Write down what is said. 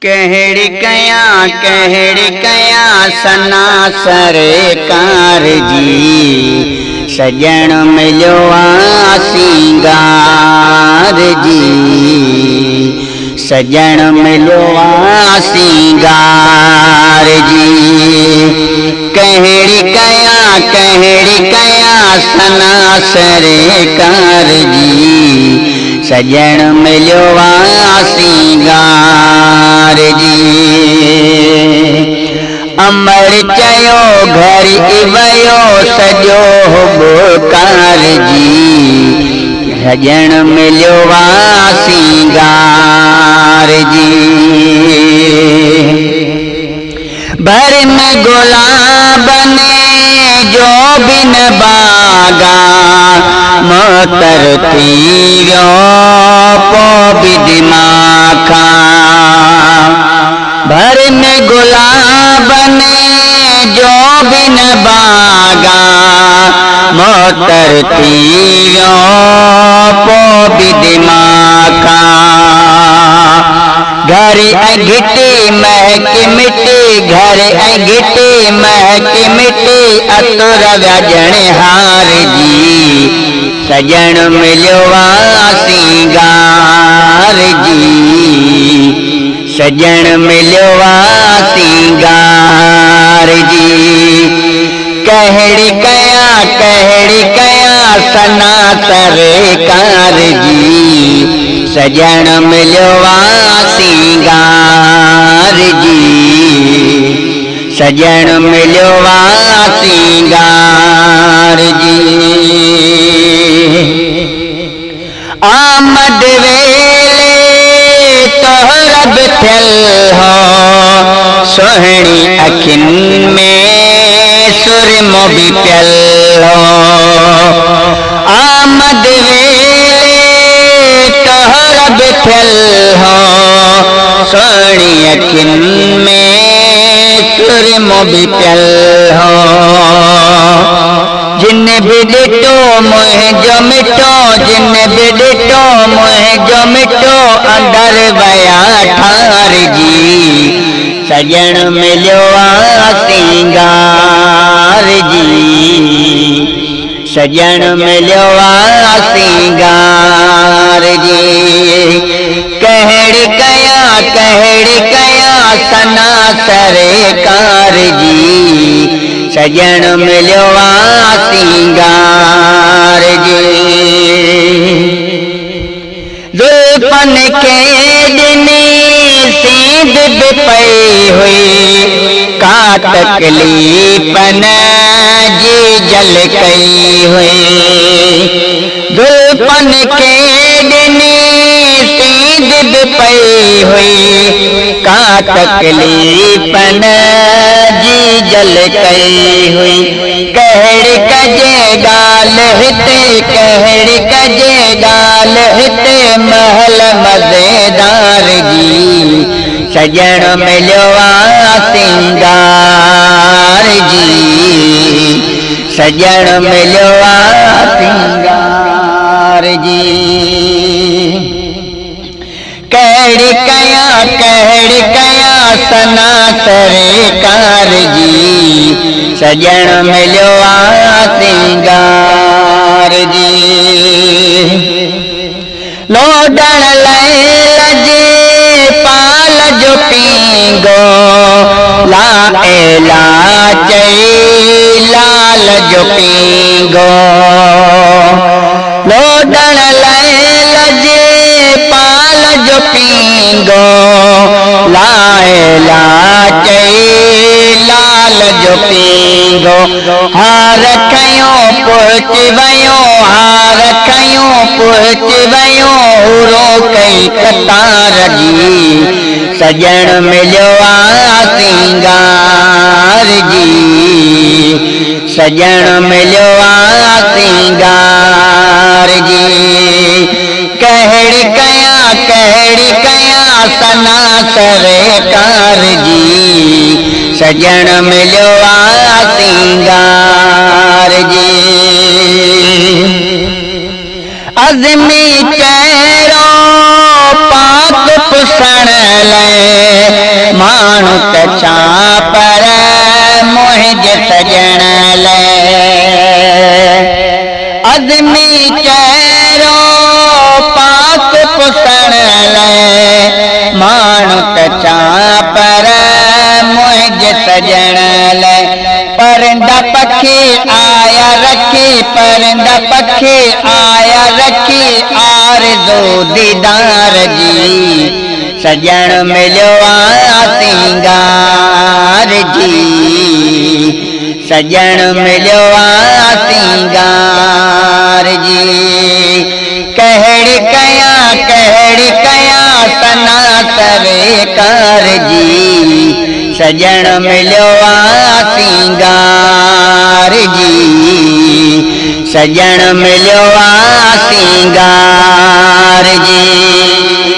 कहड़ी कया सना सरकार जी सजण मिलो सिंगार जी सजण मिलो सिंगार जी कहड़ी कया सना सरकार जी सजण मिलो सिंगार जी अमर चयो घर वयो सजो बुकार जी सजण मिलो सिंगार जी भर में गुलाब ने जो बिन बागा मोतर थी पो बिदिमाखा भर में गुलाब ने जो बिन बागा मोतर थी पो बिदिमाखा घर घिटी महक मिटी घर घिटी महक मिटी अतुर व्यजण हार जी सजण मिलो सिंगार जी सजण मिलो सिंगार जी कहड़ी कया सना सरकार जी सजण मिलो सिंगार जी सजण मिलो सिंगार जी आमद वेले तोहरब थियल हो सोहणी अखिन में सुरमो भी पियल हो आमद वेले तोहरब थियल हो सोहणी अखिन में सुरमो भी पियल हो जिन भी ॾिठो मुंहिंजो मिठो जिन भी ॾिठो मुंहिंजो मिठो अंदर वया ठार जी सजण मिलो सिंगार जी सजण मिलो सिंगार जी कहड़ी कया सना सरकार जी सजण मिलो सिंगार जी जुल्फन के ॾिनी सींद भी पई हुई का तकलीफ़न जी जल कई हुई जुल्फन के ॾिनी सींद भी पई हुई का तकलीफ़न जी जल कई हुई कहड़ी कजे गाल हिते कहड़ी कजे गाल हिते महल मज़ेदार जी सजण मिलो सिंगार जी सजण मिलो सिंगार जी कहड़ी कया सना सरकार जी सजण मिलो सिंगार जी लोडण लैल जे पाल जो पींगो ला एला चई लाल जो पींगो लोडण लैल जे पाल जो पींगो ला एला चई लाल जो पींगो हार खयों पहुच वयो हार खयों पहुच वयो रो कई कतार जी सजण मिलो सिंगार जी सजण मिलो सिंगार जी कहड़ी कया सना सरकार जी सजण मिलो सिंगार जी अज़मी चेहरो पाक पुसण ले सजण ले अदमी चेहरो पाक पुसण ले माण्हू कचा पर मुझ सजण ले परिंदा पखी आया रखी परिंदा पखी आया रखी आरज़ू दीदार जी सजण मिलियो सिंगार जी सजण मिलियो सिंगार जी कहिड़ी कयां सना सरकार जी सजण मिलियो सिंगार जी सजण मिलियो सिंगार जी।